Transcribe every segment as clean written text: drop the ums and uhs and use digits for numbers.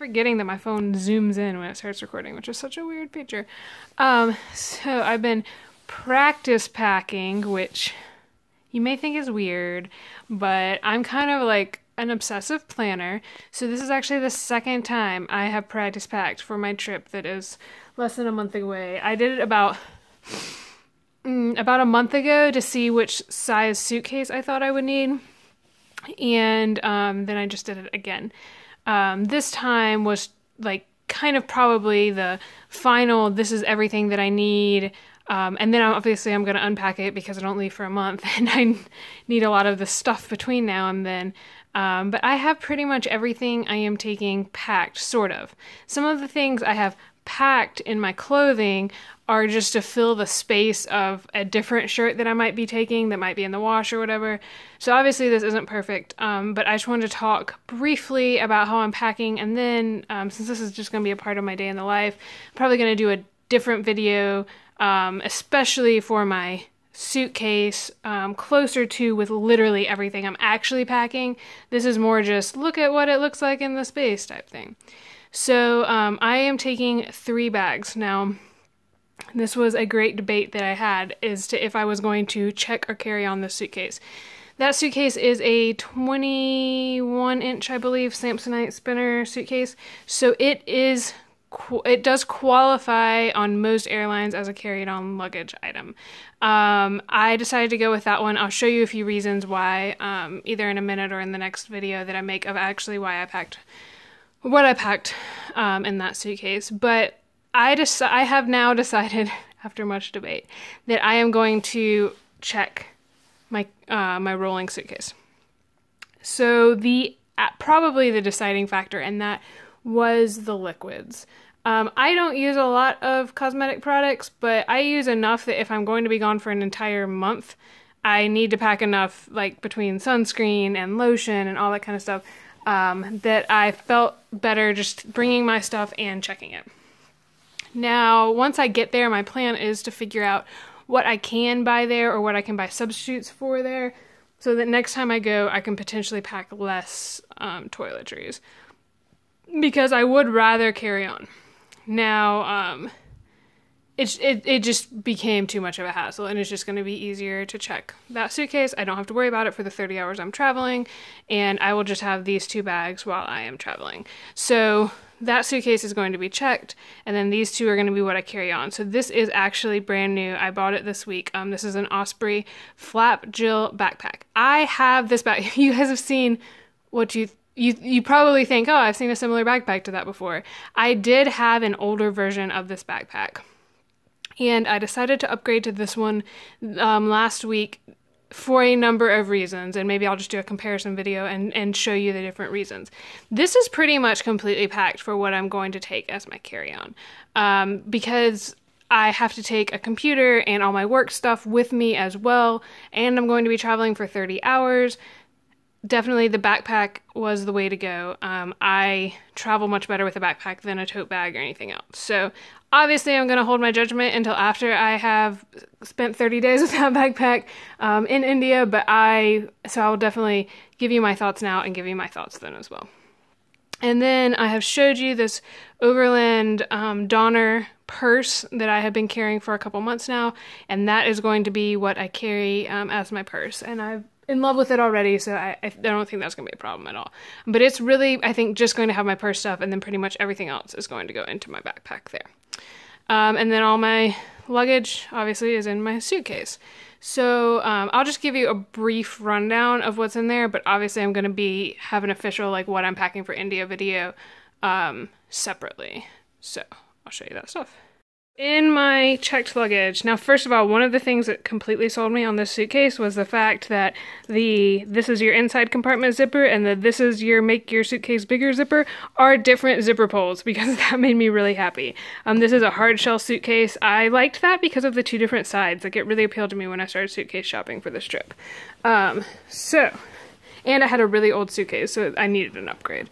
Forgetting that my phone zooms in when it starts recording, which is such a weird feature. So I've been practice packing, which you may think is weird, but I'm kind of like an obsessive planner. So this is actually the second time I have practice packed for my trip that is less than a month away. I did it about a month ago to see which size suitcase I thought I would need. And then I just did it again. This time was like kind of probably the final, this is everything that I need. And then obviously I'm going to unpack it because I don't leave for a month and I need a lot of the stuff between now and then. But I have pretty much everything I am taking packed, sort of. Some of the things I have packed in my clothing are just to fill the space of a different shirt that I might be taking that might be in the wash or whatever. So obviously this isn't perfect, but I just wanted to talk briefly about how I'm packing, and then since this is just going to be a part of my day in the life, I'm probably going to do a different video, especially for my suitcase, closer to with literally everything I'm actually packing. This is more just look at what it looks like in the space type thing. So I am taking 3 bags. Now, this was a great debate that I had as to if I was going to check or carry on this suitcase. That suitcase is a 21-inch, I believe, Samsonite spinner suitcase. So it does qualify on most airlines as a carry-on luggage item. I decided to go with that one. I'll show you a few reasons why, either in a minute or in the next video that I make of actually why I packed what I packed in that suitcase. But I have now decided, after much debate, that I am going to check my my rolling suitcase. So probably the deciding factor in that was the liquids. I don't use a lot of cosmetic products, but I use enough that if I'm going to be gone for an entire month, I need to pack enough, like between sunscreen and lotion and all that kind of stuff, that I felt better just bringing my stuff and checking it. Now, once I get there, my plan is to figure out what I can buy there or what I can buy substitutes for there, so that next time I go, I can potentially pack less toiletries, because I would rather carry on. Now, it just became too much of a hassle, and it's just going to be easier to check that suitcase. I don't have to worry about it for the 30 hours I'm traveling, and I will just have these 2 bags while I am traveling. So that suitcase is going to be checked, and then these 2 are going to be what I carry on. So this is actually brand new. I bought it this week. This is an Osprey Flap Jill backpack. I have this bag. You guys have seen what you probably think, oh, I've seen a similar backpack to that before. I did have an older version of this backpack, and I decided to upgrade to this one last week for a number of reasons, and maybe I'll just do a comparison video and show you the different reasons. This is pretty much completely packed for what I'm going to take as my carry-on, because I have to take a computer and all my work stuff with me as well, and I'm going to be traveling for 30 hours. Definitely the backpack was the way to go. I travel much better with a backpack than a tote bag or anything else. So obviously I'm going to hold my judgment until after I have spent 30 days with that backpack in India, so I will definitely give you my thoughts now and give you my thoughts then as well. And then I have showed you this Overland Donner purse that I have been carrying for a couple months now, and that is going to be what I carry as my purse. And I'm in love with it already, so I don't think that's going to be a problem at all. But it's really, I think, just going to have my purse stuff, and then pretty much everything else is going to go into my backpack there. And then all my luggage, obviously, is in my suitcase. So I'll just give you a brief rundown of what's in there, but obviously I'm going to have an official, like, what I'm packing for India video separately. So I'll show you that stuff. In my checked luggage, now first of all, one of the things that completely sold me on this suitcase was the fact that this is your inside compartment zipper and this is your make your suitcase bigger zipper are different zipper pulls, because that made me really happy. This is a hard shell suitcase. I liked that because of the 2 different sides. Like, it really appealed to me when I started suitcase shopping for this trip. And I had a really old suitcase, so I needed an upgrade.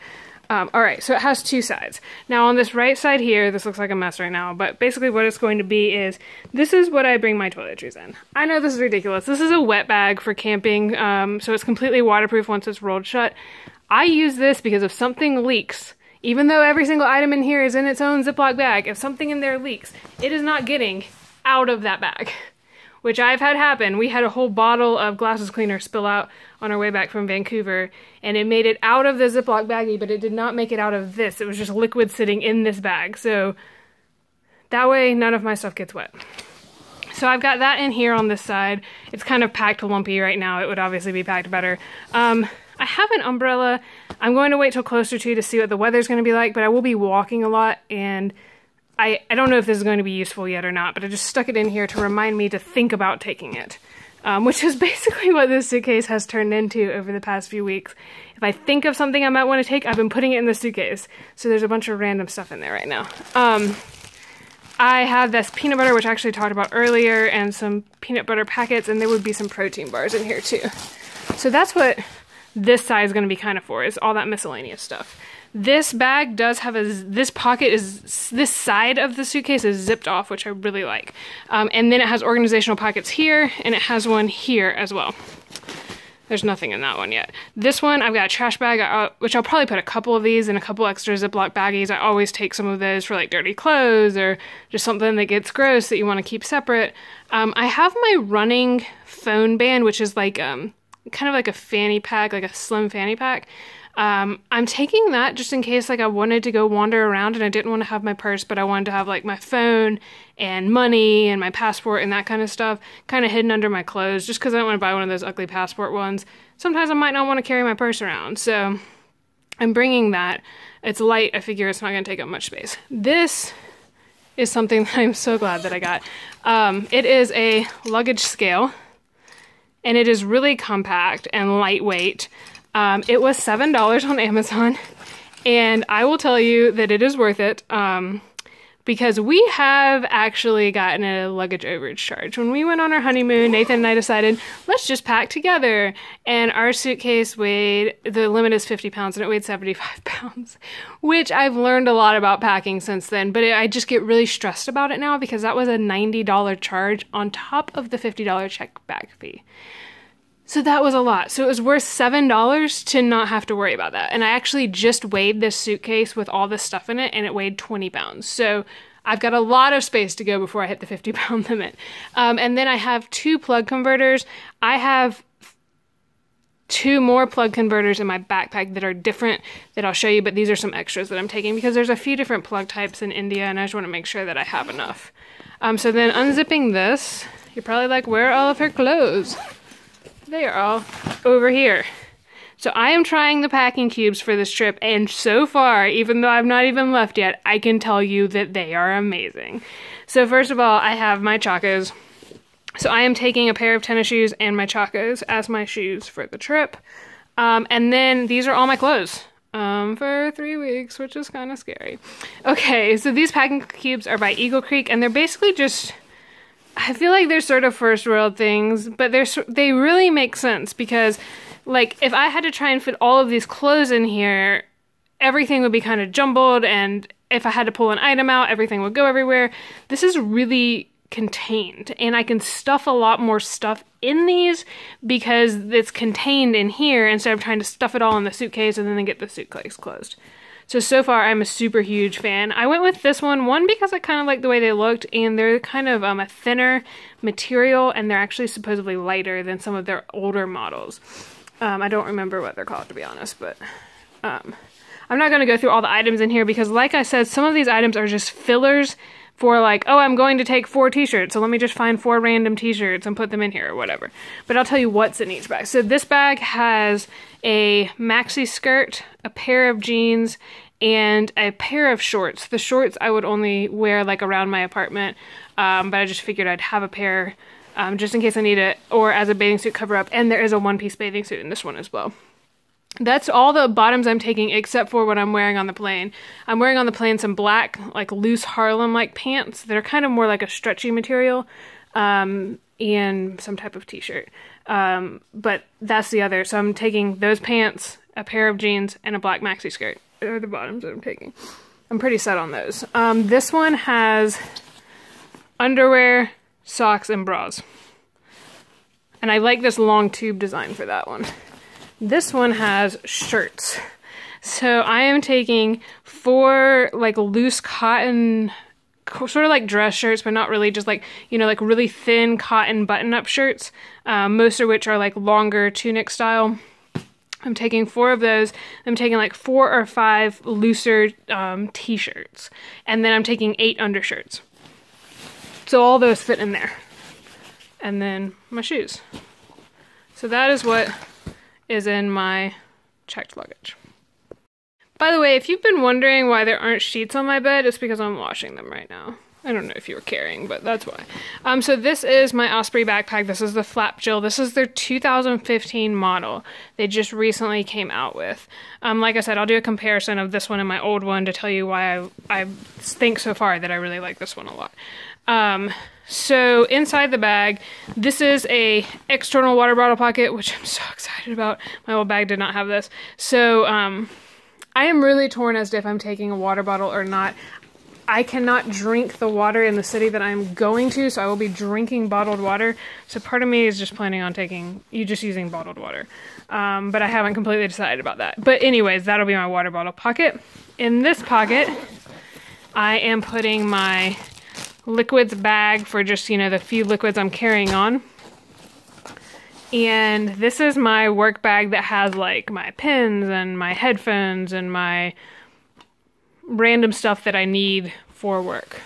Alright, so it has 2 sides. Now on this right side here, this looks like a mess right now, but basically what it's going to be is, this is what I bring my toiletries in. I know this is ridiculous. This is a wet bag for camping, so it's completely waterproof once it's rolled shut. I use this because if something leaks Even though every single item in here is in its own Ziploc bag, if something in there leaks, it is not getting out of that bag, which I've had happen. We had a whole bottle of glasses cleaner spill out on our way back from Vancouver, and it made it out of the Ziploc baggie, but it did not make it out of this. It was just liquid sitting in this bag. So that way, none of my stuff gets wet. So I've got that in here on this side. It's kind of packed lumpy right now. It would obviously be packed better. I have an umbrella. I'm going to wait till closer to see what the weather's going to be like, but I will be walking a lot, and I don't know if this is going to be useful yet or not, but I just stuck it in here to remind me to think about taking it, which is basically what this suitcase has turned into over the past few weeks. If I think of something I might want to take, I've been putting it in the suitcase. So there's a bunch of random stuff in there right now. I have this peanut butter, which I actually talked about earlier, and some peanut butter packets, and there would be some protein bars in here too. So that's what this side is going to be kind of for, is all that miscellaneous stuff. This bag does have this side of the suitcase is zipped off, which I really like. And then it has organizational pockets here, and it has one here as well. There's nothing in that one yet. This one, I've got a trash bag, which I'll probably put a couple of these in a couple extra Ziploc baggies. I always take some of those for like dirty clothes or just something that gets gross that you want to keep separate. I have my running phone band, which is like kind of like a fanny pack, like a slim fanny pack. I'm taking that just in case like I wanted to go wander around and I didn't want to have my purse, but I wanted to have like my phone and money and my passport and that kind of stuff kind of hidden under my clothes, just because I don't want to buy one of those ugly passport ones. Sometimes I might not want to carry my purse around, so I'm bringing that. It's light. I figure it's not going to take up much space. This is something that I'm so glad that I got. It is a luggage scale, and it is really compact and lightweight. It was $7 on Amazon, and I will tell you that it is worth it, because we have actually gotten a luggage overage charge. When we went on our honeymoon, Nathan and I decided, let's just pack together, and our suitcase weighed, the limit is 50 pounds, and it weighed 75 pounds, which I've learned a lot about packing since then, but I just get really stressed about it now, because that was a $90 charge on top of the $50 check bag fee. So that was a lot. So it was worth $7 to not have to worry about that. And I actually just weighed this suitcase with all this stuff in it, and it weighed 20 pounds. So I've got a lot of space to go before I hit the 50-pound limit. And then I have 2 plug converters. I have 2 more plug converters in my backpack that are different that I'll show you, but these are some extras that I'm taking because there's a few different plug types in India, and I just want to make sure that I have enough. So then unzipping this, you're probably like, where are all of her clothes? They are all over here. So I am trying the packing cubes for this trip, and so far, even though I've not even left yet, I can tell you that they are amazing. So first of all, I have my Chacos. So I am taking a pair of tennis shoes and my Chacos as my shoes for the trip. And then these are all my clothes for 3 weeks, which is kind of scary. Okay, so these packing cubes are by Eagle Creek, and they're basically just, I feel like they're sort of first world things, but they really make sense because, like, if I had to try and fit all of these clothes in here, everything would be kind of jumbled, and if I had to pull an item out, everything would go everywhere. This is really contained, and I can stuff a lot more stuff in these because it's contained in here instead of trying to stuff it all in the suitcase and then get the suitcase closed. So far, I'm a super huge fan. I went with this one because I kind of like the way they looked, and they're kind of a thinner material, and they're actually supposedly lighter than some of their older models. I don't remember what they're called, to be honest, but I'm not going to go through all the items in here because, like I said, some of these items are just fillers for, like, oh, I'm going to take 4 t-shirts, so let me just find 4 random t-shirts and put them in here or whatever. But I'll tell you what's in each bag. So this bag has a maxi skirt, a pair of jeans, and a pair of shorts. The shorts I would only wear, like, around my apartment, but I just figured I'd have a pair just in case I need it, or as a bathing suit cover-up, and there is a one-piece bathing suit in this one as well. That's all the bottoms I'm taking except for what I'm wearing on the plane. I'm wearing on the plane some black, like, loose Harlem-like pants that are kind of more like a stretchy material, and some type of t-shirt. But that's the other. So I'm taking those pants, a pair of jeans, and a black maxi skirt are the bottoms that I'm taking. I'm pretty set on those. This one has underwear, socks, and bras. And I like this long tube design for that one. This one has shirts. So I am taking 4 like loose cotton, sort of like dress shirts, but not really, just like, you know, like really thin cotton button-up shirts, most of which are like longer tunic style. I'm taking 4 of those. I'm taking like 4 or 5 looser t-shirts, and then I'm taking 8 undershirts. So all those fit in there. And then my shoes. So that is what is in my checked luggage. By the way, if you've been wondering why there aren't sheets on my bed, it's because I'm washing them right now. I don't know if you were caring, but that's why. So this is my Osprey backpack. This is the Flap Jill. This is their 2015 model. They just recently came out with. Like I said, I'll do a comparison of this one and my old one to tell you why I think so far that I really like this one a lot. So inside the bag, this is a external water bottle pocket, which I'm so excited about. My old bag did not have this. So I am really torn as to if I'm taking a water bottle or not. I cannot drink the water in the city that I'm going to, so I will be drinking bottled water. So part of me is just planning on using bottled water. But I haven't completely decided about that. But anyways, that'll be my water bottle pocket. In this pocket, I am putting my liquids bag for just, you know, the few liquids I'm carrying on. And this is my work bag that has like my pens and my headphones and my random stuff that I need for work.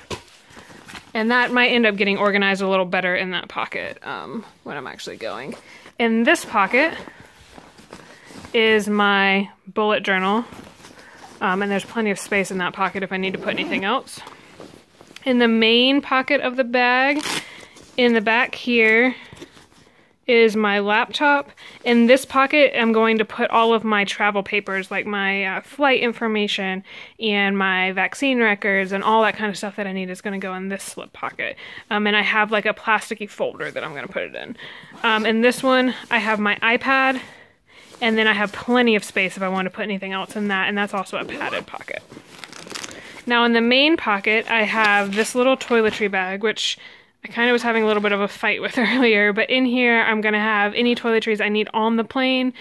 And that might end up getting organized a little better in that pocket when I'm actually going. In this pocket is my bullet journal. And there's plenty of space in that pocket if I need to put anything else. In the main pocket of the bag, in the back here, is my laptop. In this pocket, I'm going to put all of my travel papers, like my flight information and my vaccine records and all that kind of stuff that I need is going to go in this slip pocket. And I have like a plasticky folder that I'm going to put it in. In this one, I have my iPad, and then I have plenty of space if I want to put anything else in that, and that's also a padded pocket. Now in the main pocket, I have this little toiletry bag, which I kind of was having a little bit of a fight with earlier, but in here I'm going to have any toiletries I need on the plane,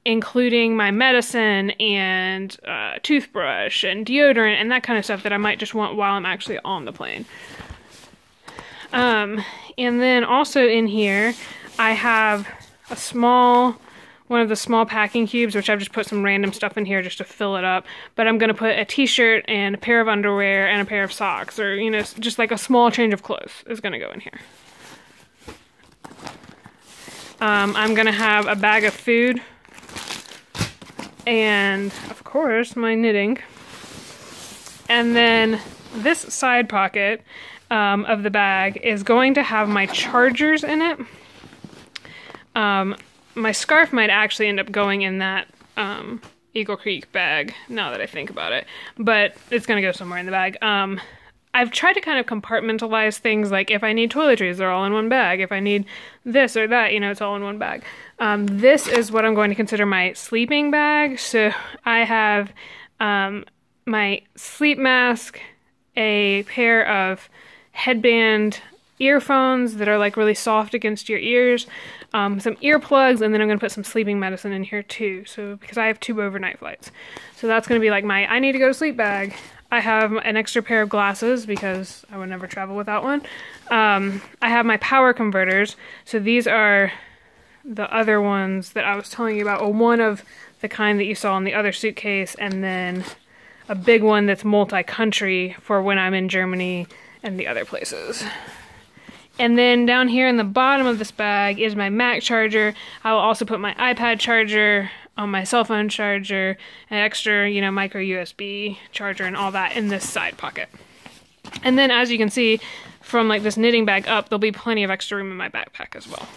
including my medicine and toothbrush and deodorant and that kind of stuff that I might just want while I'm actually on the plane. And then also in here, I have one of the small packing cubes, which I've just put some random stuff in here just to fill it up. But I'm going to put a t-shirt and a pair of underwear and a pair of socks, or, you know, just like a small change of clothes is going to go in here. I'm going to have a bag of food and, of course, my knitting. And then this side pocket of the bag is going to have my chargers in it. My scarf might actually end up going in that Eagle Creek bag, now that I think about it. But it's going to go somewhere in the bag. I've tried to kind of compartmentalize things, like if I need toiletries, they're all in one bag. If I need this or that, you know, it's all in one bag. This is what I'm going to consider my sleeping bag. So I have my sleep mask, a pair of headband earphones that are like really soft against your ears, some earplugs, and then I'm going to put some sleeping medicine in here too, so because I have 2 overnight flights. So that's going to be like my I need to go to sleep bag. I have an extra pair of glasses because I would never travel without one. I have my power converters. So these are the other ones that I was telling you about, or one of the kind that you saw in the other suitcase, and then a big one that's multi-country for when I'm in Germany and the other places. And then down here in the bottom of this bag is my Mac charger. I will also put my iPad charger, on my cell phone charger, an extra, you know, micro USB charger and all that in this side pocket. And then as you can see from like this knitting bag up, there'll be plenty of extra room in my backpack as well.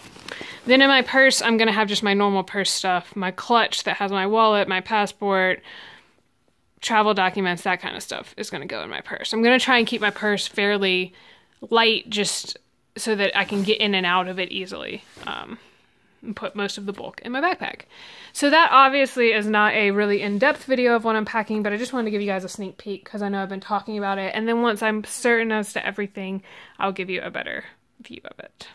Then in my purse, I'm going to have just my normal purse stuff, my clutch that has my wallet, my passport, travel documents, that kind of stuff is going to go in my purse. I'm going to try and keep my purse fairly light, just so that I can get in and out of it easily, and put most of the bulk in my backpack. So that obviously is not a really in-depth video of what I'm packing, but I just wanted to give you guys a sneak peek because I know I've been talking about it, and then once I'm certain as to everything, I'll give you a better view of it.